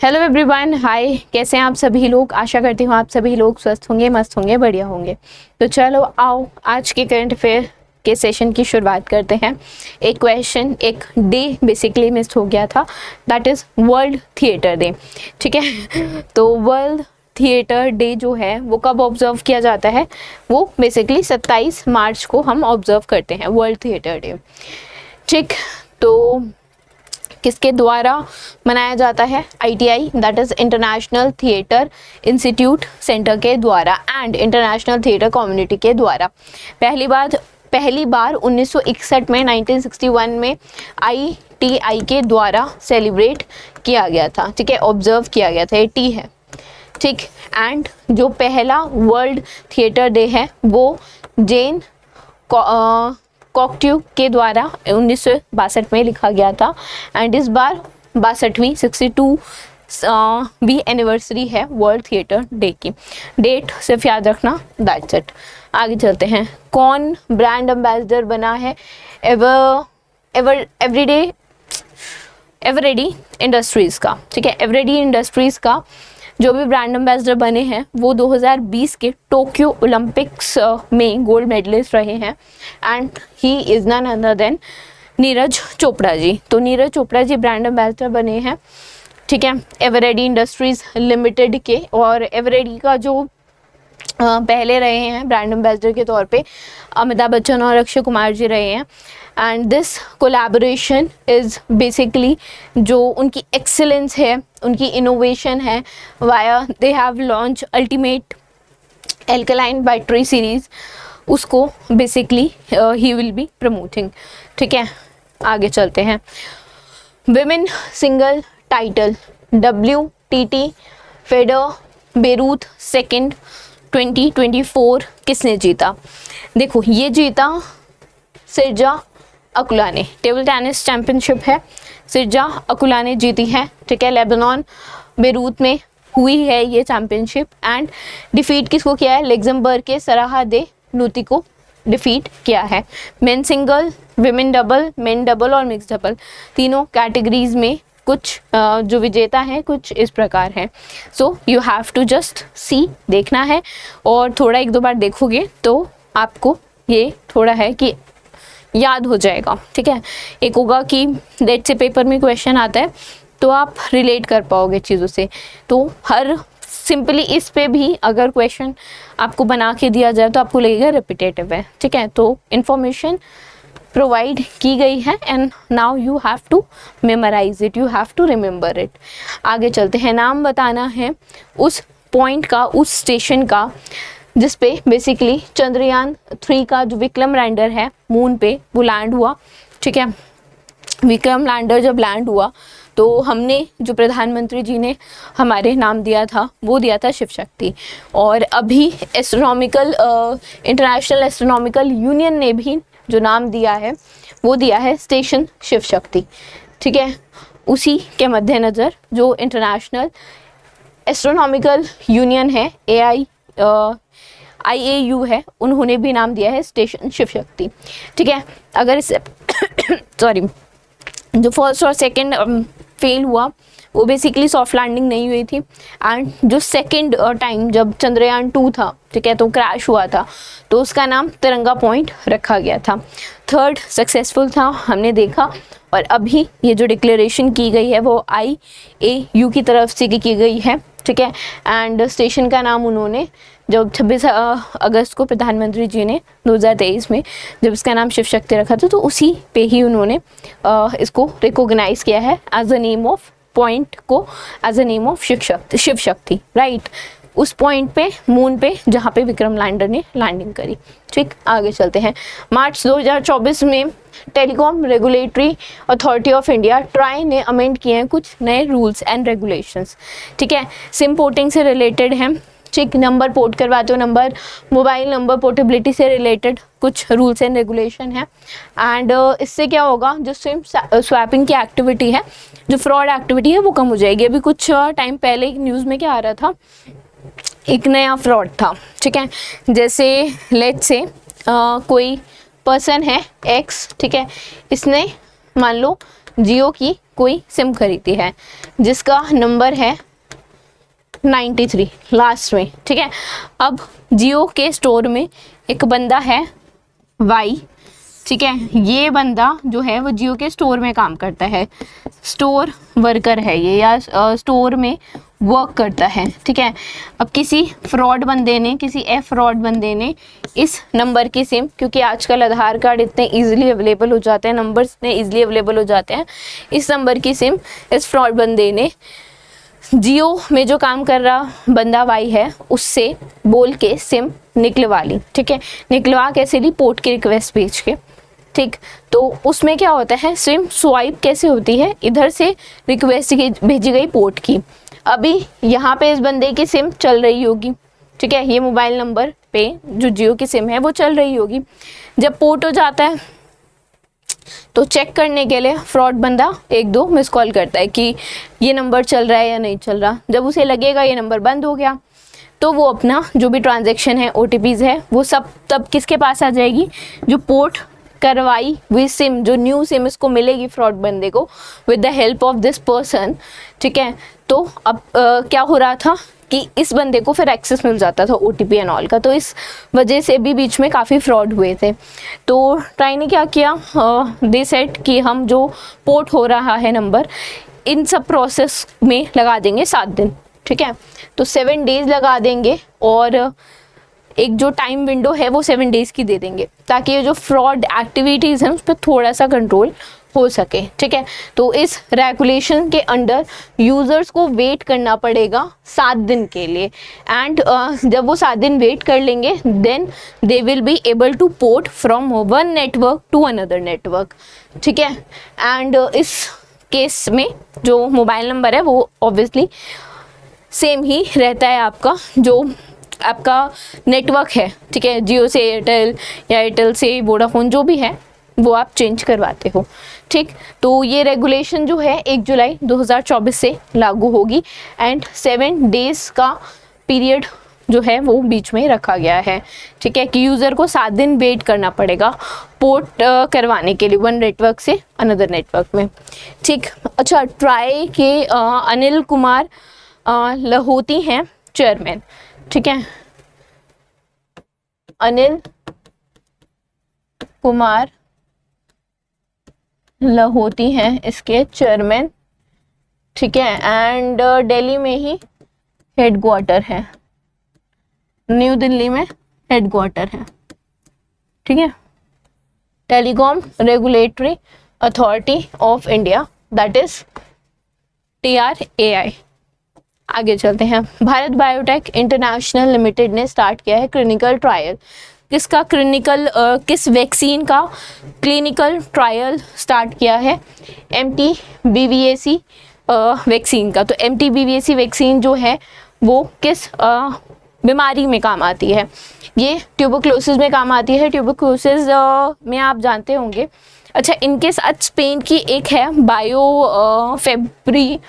Hello everyone, हाय। कैसे हैं आप सभी लोग? आशा करती हूँ आप सभी लोग स्वस्थ होंगे, मस्त होंगे, बढ़िया होंगे। तो चलो आओ आज के करंट अफेयर के सेशन की शुरुआत करते हैं। एक क्वेश्चन, एक डे बेसिकली मिस हो गया था, that is world theatre day. ठीक है, तो वर्ल्ड थिएटर डे जो है वो कब ऑब्जर्व किया जाता है? वो बेसिकली 27 मार्च को हम ऑब्जर्व करते हैं वर्ल्ड थिएटर डे। ठीक, तो किसके द्वारा मनाया जाता है? ITI, that is international theatre institute centre के द्वारा एंड इंटरनेशनल थिएटर कम्युनिटी के द्वारा। पहली बार 1961 में 1961 में ITI के द्वारा सेलिब्रेट किया गया था। ठीक है, ऑब्जर्व किया गया था, 80 है। ठीक, एंड जो पहला वर्ल्ड थिएटर डे है वो जेन कॉकट्यू के द्वारा 1962 में लिखा गया था एंड इस बार 62वीं 62वीं एनिवर्सरी है वर्ल्ड थिएटर डे की। डेट सिर्फ याद रखना, दैट्स इट। आगे चलते हैं। कौन ब्रांड एम्बेसडर बना है एवरेडी इंडस्ट्रीज का? ठीक है, एवरेडी इंडस्ट्रीज का जो भी ब्रांड एम्बेसडर बने हैं वो 2020 के टोक्यो ओलंपिक्स में गोल्ड मेडलिस्ट रहे हैं and he is none other than Neeraj Chopra ji. तो नीरज चोपड़ा जी ब्रांड एम्बेसडर बने हैं। ठीक है, एवरेडी इंडस्ट्रीज लिमिटेड के। और एवरेडी का जो पहले रहे हैं ब्रांड एम्बेसडर के तौर पे अमिताभ बच्चन और अक्षय कुमार जी रहे हैं and this collaboration is basically जो उनकी एक्सीलेंस है, उनकी इनोवेशन है, via they have launch ultimate alkaline battery series, उसको basically he will be promoting. ठीक है, आगे चलते हैं। Women single title WTT feeder Beirut second 2024 किसने जीता? देखो, ये जीता सिरजा अकुला ने। टेबल टेनिस चैंपियनशिप है, सिरजा अकुला ने जीती है। ठीक है, लेबनान बेरूत में हुई है ये चैंपियनशिप एंड डिफीट किसको किया है? लग्जमबर्ग के सराहा दे नूती को डिफीट किया है। Men single, women double, men double और मिक्स डबल तीनों कैटेगरीज में कुछ जो विजेता हैं कुछ इस प्रकार हैं। So you have to just see, देखना है और थोड़ा एक दो बार देखोगे तो आपको ये थोड़ा है कि याद हो जाएगा। ठीक है, एक होगा कि लेट से पेपर में क्वेश्चन आता है तो आप रिलेट कर पाओगे चीज़ों से। तो हर सिंपली इस पे भी अगर क्वेश्चन आपको बना के दिया जाए तो आपको लगेगा रिपीटेटिव है। ठीक है, तो इन्फॉर्मेशन प्रोवाइड की गई है and now you have to memorize it, you have to remember it. आगे चलते हैं। नाम बताना है उस पॉइंट का, उस स्टेशन का जिस पे बेसिकली चंद्रयान 3 का जो विक्रम लैंडर है मून पे वो लैंड हुआ। ठीक है, विक्रम लैंडर जब लैंड हुआ तो हमने जो प्रधानमंत्री जी ने हमारे नाम दिया था वो दिया था शिव शक्ति। और अभी एस्ट्रोनॉमिकल इंटरनेशनल एस्ट्रोनॉमिकल यूनियन ने भी जो नाम दिया है वो दिया है स्टेशन शिव शक्ति। ठीक है, उसी के मद्देनज़र जो इंटरनेशनल एस्ट्रोनॉमिकल यूनियन है IAU है, उन्होंने भी नाम दिया है स्टेशन शिव शक्ति। ठीक है, अगर इस सॉरी जो फर्स्ट और सेकंड फेल हुआ वो बेसिकली सॉफ्ट लैंडिंग नहीं हुई थी एंड जो सेकंड टाइम जब चंद्रयान 2 था, ठीक है, तो क्रैश हुआ था तो उसका नाम तिरंगा पॉइंट रखा गया था। थर्ड सक्सेसफुल था, हमने देखा। और अभी ये जो डिक्लेरेशन की गई है वो IAU की तरफ से की गई है। ठीक है, एंड स्टेशन का नाम उन्होंने जब 26 अगस्त को प्रधानमंत्री जी ने 2023 में जब इसका नाम शिव शक्ति रखा था तो उसी पे ही उन्होंने इसको रिकॉग्नाइज किया है as a name of point को, as a name of Shiv Shakti, right, उस पॉइंट पे मून पे जहाँ पे विक्रम लैंडर ने लैंडिंग करी। ठीक, आगे चलते हैं। मार्च 2024 में telecom regulatory authority of India try ने अमेंड किए हैं कुछ नए रूल्स एंड रेगुलेशंस। ठीक है, सिम पोर्टिंग से रिलेटेड हैं। ठीक, नंबर पोर्ट करवाते हो, नंबर मोबाइल नंबर पोर्टेबिलिटी से रिलेटेड कुछ रूल्स एंड रेगुलेशन है एंड इससे क्या होगा, जो सिम स्वैपिंग की एक्टिविटी है, जो फ्रॉड एक्टिविटी है वो कम हो जाएगी। अभी कुछ टाइम पहले एक न्यूज़ में क्या आ रहा था, एक नया फ्रॉड था। ठीक है, जैसे लेट्स से कोई पर्सन है X, ठीक है, इसने मान लो जियो की कोई सिम खरीदी है जिसका नंबर है 93 लास्ट में, ठीक है। अब जियो के स्टोर में एक बंदा है वाई, ठीक है। ये बंदा जो है वो जियो के स्टोर में काम करता है, स्टोर वर्कर है ये, या स्टोर में वर्क करता है, ठीक है। अब किसी फ्रॉड बंदे ने, किसी फ्रॉड बंदे ने इस नंबर की सिम, क्योंकि आजकल आधार कार्ड इतने इजीली अवेलेबल हो जाते हैं, नंबर्स इतने इजीली अवेलेबल हो जाते हैं, इस नंबर की सिम इस फ्रॉड बंदे ने जियो में जो काम कर रहा बंदा वाई है उससे बोल के सिम निकलवा ली, ठीक है। निकलवा कैसे ली? पोर्ट की रिक्वेस्ट भेज के, ठीक। तो उसमें क्या होता है, सिम स्वाइप कैसे होती है, इधर से रिक्वेस्ट भेजी गई पोर्ट की, अभी यहाँ पे इस बंदे की सिम चल रही होगी, ठीक है। ये मोबाइल नंबर पे जो जियो की सिम है वो चल रही होगी। जब पोर्ट हो जाता है तो चेक करने के लिए फ्रॉड बंदा 1-2 मिस कॉल करता है कि ये नंबर चल रहा है या नहीं चल रहा। जब उसे लगेगा ये नंबर बंद हो गया तो वो अपना जो भी ट्रांजैक्शन है, OTPs है, वो सब तब किसके पास आ जाएगी? जो पोर्ट करवाई हुई सिम, जो न्यू सिम इसको मिलेगी फ्रॉड बंदे को with the help of this person, ठीक है। तो अब क्या हो रहा था कि इस बंदे को फिर एक्सेस मिल जाता था OTP एंड ऑल का, तो इस वजह से भी बीच में काफ़ी फ्रॉड हुए थे। तो ट्राई ने क्या किया, दे सेट कि हम जो पोर्ट हो रहा है नंबर, इन सब प्रोसेस में लगा देंगे 7 दिन, ठीक है। तो 7 डेज लगा देंगे और एक जो टाइम विंडो है वो 7 डेज की दे देंगे, ताकि ये जो फ्रॉड एक्टिविटीज़ हैं उस पर थोड़ा सा कंट्रोल हो सके, ठीक है। तो इस रेगुलेशन के अंडर यूज़र्स को वेट करना पड़ेगा 7 दिन के लिए, एंड जब वो 7 दिन वेट कर लेंगे then they will be able to port from one network to another network, ठीक है। एंड इस केस में जो मोबाइल नंबर है वो ऑब्वियसली सेम ही रहता है आपका, जो आपका नेटवर्क है, ठीक है। जियो से एयरटेल या एयरटेल से वोडाफोन जो भी है वो आप चेंज करवाते हो, ठीक। तो ये रेगुलेशन जो है 1 जुलाई 2024 से लागू होगी एंड 7 डेज का पीरियड जो है वो बीच में रखा गया है, ठीक है, कि यूज़र को 7 दिन वेट करना पड़ेगा पोर्ट करवाने के लिए वन नेटवर्क से अनदर नेटवर्क में, ठीक। अच्छा, ट्राई के अनिल कुमार लाहोटी हैं चेयरमैन, ठीक है। अनिल कुमार लाहोटी हैं इसके चेयरमैन, ठीक है। एंड दिल्ली में ही हेडक्वार्टर है, न्यू दिल्ली में हेडक्वार्टर है, ठीक है। Telecom regulatory authority of India, that is TRAI। आगे चलते हैं। भारत बायोटेक इंटरनेशनल लिमिटेड ने स्टार्ट किया है क्लिनिकल ट्रायल। किसका क्लिनिकल, किस वैक्सीन का क्लिनिकल ट्रायल स्टार्ट किया है? MTBVAC वैक्सीन का। तो MTBVAC वैक्सीन जो है वो किस बीमारी में काम आती है? ये ट्यूबरक्लोसिस में काम आती है। ट्यूबरक्लोसिस में आप जानते होंगे। अच्छा, इनके साथ स्पेन की एक है Biofabri,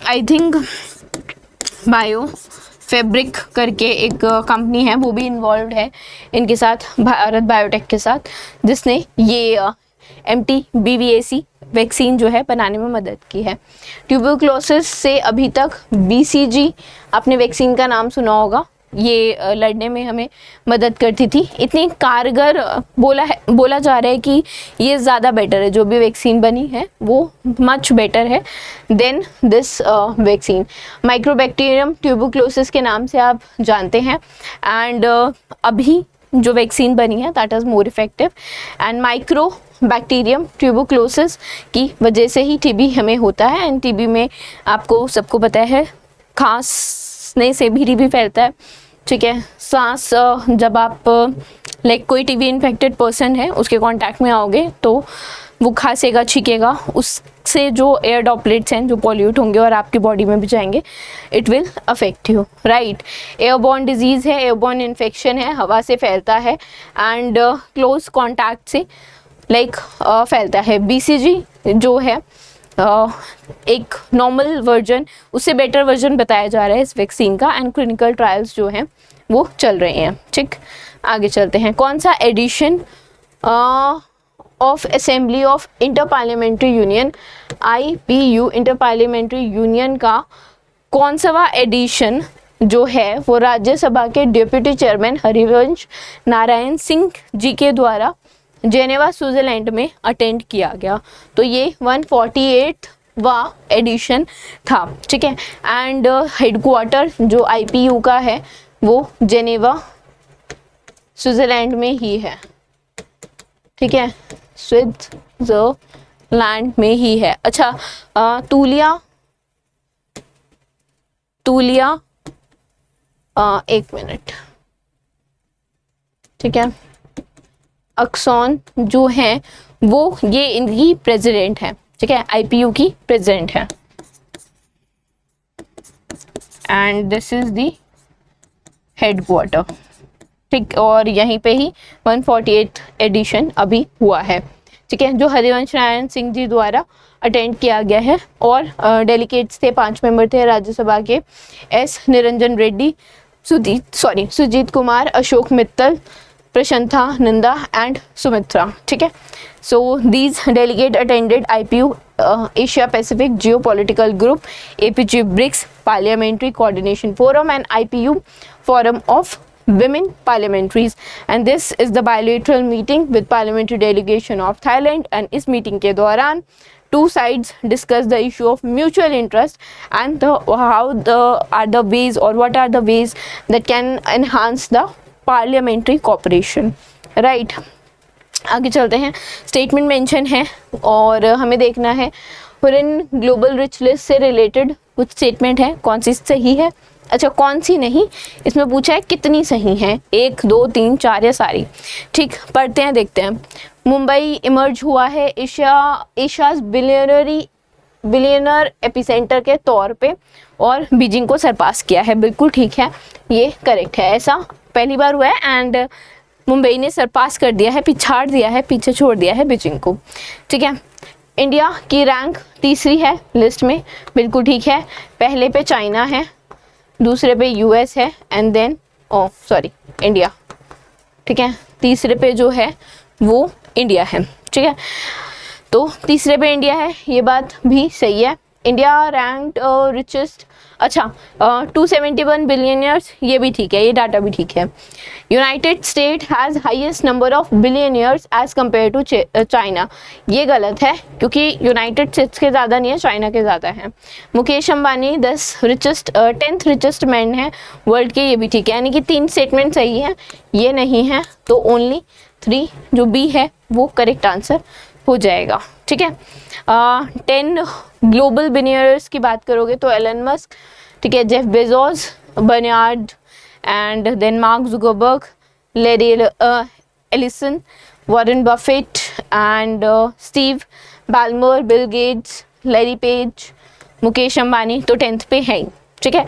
I think Biofabric करके एक कंपनी है, वो भी इन्वॉल्व है इनके साथ, भारत बायोटेक के साथ, जिसने ये MTBVAC वैक्सीन जो है बनाने में मदद की है। ट्यूबरक्लोसिस से अभी तक BCG, आपने वैक्सीन का नाम सुना होगा, ये लड़ने में हमें मदद करती थी। इतनी कारगर बोला जा रहा है कि ये ज़्यादा बेटर है, जो भी वैक्सीन बनी है वो मच बेटर है than this vaccine. Mycobacterium tuberculosis के नाम से आप जानते हैं, एंड अभी जो वैक्सीन बनी है that is more effective. And mycobacterium tuberculosis की वजह से ही TB हमें होता है, एंड TB में आपको सबको पता है खांसने से भी TB फैलता है, ठीक है। सांस जब आप लाइक कोई TB इन्फेक्टेड पर्सन है उसके कांटेक्ट में आओगे तो वो खांसेगा, छींकेगा, उससे जो एयर ड्रॉपलेट्स हैं जो पॉल्यूट होंगे और आपकी बॉडी में भी जाएंगे, it will affect you, right. Airborne disease है, एयरबॉर्न इन्फेक्शन है, हवा से फैलता है एंड क्लोज कॉन्टैक्ट से लाइक फैलता है। BCG जो है एक नॉर्मल वर्जन, उससे बेटर वर्जन बताया जा रहा है इस वैक्सीन का, एंड क्लिनिकल ट्रायल्स जो हैं वो चल रहे हैं, ठीक। आगे चलते हैं। कौन सा edition of assembly of inter parliamentary union, IPU inter parliamentary union का कौन सा एडिशन जो है वो राज्यसभा के डिप्टी चेयरमैन हरिवंश नारायण सिंह जी के द्वारा जेनेवा स्विट्जरलैंड में अटेंड किया गया। तो ये 148वां एडिशन था, ठीक है। एंड हेडक्वार्टर जो IPU का है वो जेनेवा स्विट्जरलैंड में ही है, ठीक है, स्विट्जरलैंड में ही है। अच्छा, तूलिया एक मिनट, ठीक है, अक्सॉन जो है वो ये इनकी प्रेसिडेंट है, ठीक है, IPU की प्रेसिडेंट है। And this is the headquarter, ठीक, और यहीं पे ही 148 एडिशन अभी हुआ है, ठीक है, जो हरिवंश नारायण सिंह जी द्वारा अटेंड किया गया है। और डेलीगेट्स थे, 5 मेंबर थे राज्यसभा के, S निरंजन रेड्डी, सुजीत कुमार, अशोक मित्तल, प्रशंथा नंदा एंड सुमित्रा, ठीक है। So these delegate attended IPU Asia Pacific geopolitical group, APG BRICS parliamentary coordination forum and IPU forum of women parliamentaries, and this is the bilateral meeting with parliamentary delegation of Thailand। and इस meeting के दौरान two sides discuss the issue of mutual interest and the ways or what are the ways that can enhance the parliamentary cooperation, right। आगे चलते हैं, statement mention है और हमें देखना है फॉरेन ग्लोबल रिच लिस्ट से रिलेटेड कुछ स्टेटमेंट है, कौन सी सही है, अच्छा कौन सी नहीं, इसमें पूछा है कितनी सही हैं, 1 2 3 4 या सारी, ठीक, पढ़ते हैं, देखते हैं। मुंबई इमर्ज हुआ है एशियाज बिलियनर एपिसेंटर के तौर पे और बीजिंग को सरपास किया है, बिल्कुल ठीक है, ये करेक्ट है, ऐसा पहली बार हुआ है एंड मुंबई ने सरपास कर दिया है, पिछाड़ दिया है, पीछे छोड़ दिया है बीजिंग को, ठीक है। इंडिया की रैंक तीसरी है लिस्ट में, बिल्कुल ठीक है, पहले पे चाइना है, दूसरे पे US है एंड देन इंडिया, ठीक है, तीसरे पे जो है वो इंडिया है, ठीक है, तो तीसरे पे इंडिया है, ये बात भी सही है। इंडिया रैंक्ड रिचेस्ट, अच्छा 271 बिलियनियर्स, ये भी ठीक है, ये डाटा भी ठीक है। United State has highest number of billionaires as compare to China, ये गलत है क्योंकि यूनाइटेड स्टेट्स के ज़्यादा नहीं है, चाइना के ज़्यादा है। Mukesh Ambani 10th richest man है वर्ल्ड के, ये भी ठीक है, यानी कि 3 स्टेटमेंट सही है, ये नहीं है, तो ओनली 3 जो बी है वो करेक्ट आंसर हो जाएगा, ठीक है। 10 ग्लोबल बिलियनर्स की बात करोगे तो एलन मस्क, ठीक है, Jeff Bezos, Bernard and then Mark Zuckerberg, Larry Ellison, Warren Buffett and Steve Ballmer, Bill Gates, Larry Page, Mukesh Ambani, तो 10th पे है, ठीक है।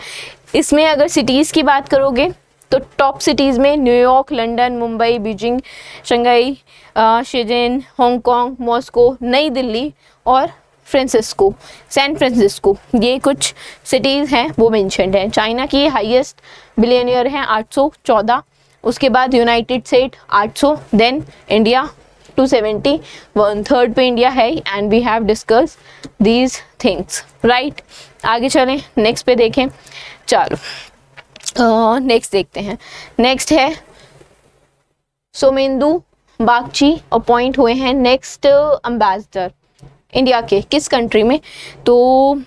इसमें अगर सिटीज़ की बात करोगे तो टॉप सिटीज़ में New York, London, Mumbai, Beijing, Shanghai, Shenzhen, Hong Kong, Moscow, New Delhi और सैन फ्रांसिस्को, ये कुछ सिटीज़ हैं वो मेंशन्ड हैं। चाइना की हाईएस्ट बिलियनियर हैं 814, उसके बाद यूनाइटेड स्टेट 800, देन इंडिया 270, 1/3 पे इंडिया है and we have discuss these things, right. आगे चलें, नेक्स्ट पे देखें, चलो नेक्स्ट देखते हैं। नेक्स्ट है सोमेंदु बागची अपॉइंट हुए हैं नेक्स्ट एम्बेसडर इंडिया के, किस कंट्री में, तो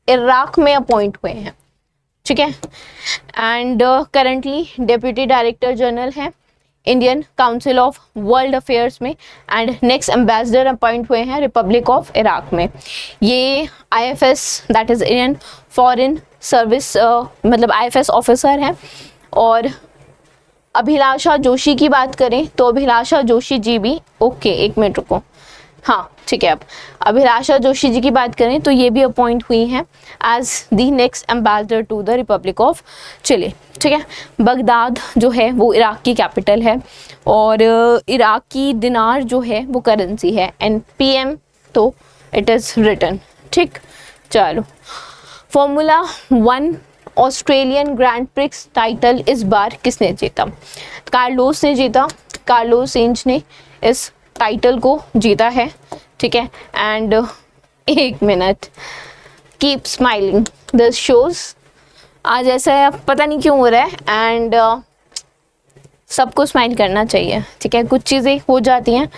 इराक में अपॉइंट हुए हैं, ठीक है। And currently deputy director general हैं Indian Council of World Affairs में एंड नेक्स्ट एम्बेसडर अपॉइंट हुए हैं रिपब्लिक ऑफ इराक में। ये IFS that is Indian Foreign Service मतलब IFS ऑफिसर हैं। और अभिलाषा जोशी की बात करें तो अभिलाषा जोशी जी भी, ओके एक मिनट रुको, हाँ ठीक है, अब अभिलाषा जोशी जी की बात करें तो ये भी अपॉइंट हुई हैं as the next ambassador to the Republic of Chile, ठीक है। बगदाद जो है वो इराक की कैपिटल है और इराक की दिनार जो है वो करेंसी है एंड PM तो इट इज़ रिटन, ठीक। चलो, formula 1 Australian grand prix title इस बार किसने जीता? कार्लोस ने जीता, कार्लोस सेंज ने इस टाइटल को जीता है, ठीक है। And 1 minute, keep smiling, this shows आज ऐसा है, पता नहीं क्यों हो रहा है। एंड सबको स्माइल करना चाहिए, ठीक है। कुछ चीज़ें हो जाती हैं,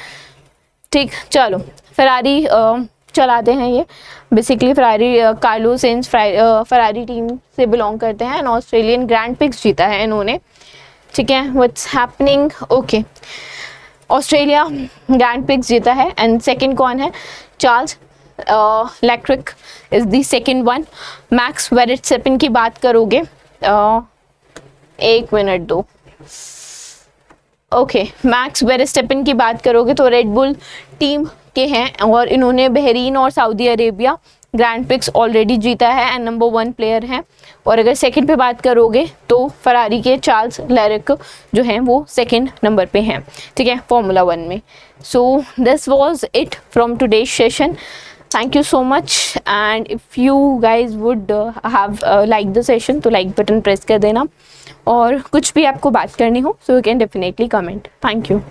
ठीक। चलो फरारी चलाते हैं ये। Basically Ferrari Carlos Sainz Ferrari team से बिलोंग करते हैं एंड ऑस्ट्रेलियन ग्रैंड प्रिक्स जीता है इन्होंने, ठीक है। What's happening, okay. Australia Grand Prix जीता है। एंड सेकंड कौन है? Charles Leclerc is the second one. Max Verstappen की बात करोगे, 1 मिनट दो, ओके। मैक्स वेरस्टैपेन की बात करोगे तो रेड बुल टीम के हैं और इन्होंने बहरीन और Saudi Arabia grand prix already जीता है एंड नंबर 1 प्लेयर हैं। और अगर सेकंड पे बात करोगे तो फरारी के चार्ल्स लेक्ट्रिक जो हैं वो सेकंड नंबर पे हैं, ठीक है, फार्मूला 1 में। So this was it from today's session. Thank you so much, and if you guys would have liked the session तो like button press कर देना, और कुछ भी आपको बात करनी हो so you can definitely comment. Thank you.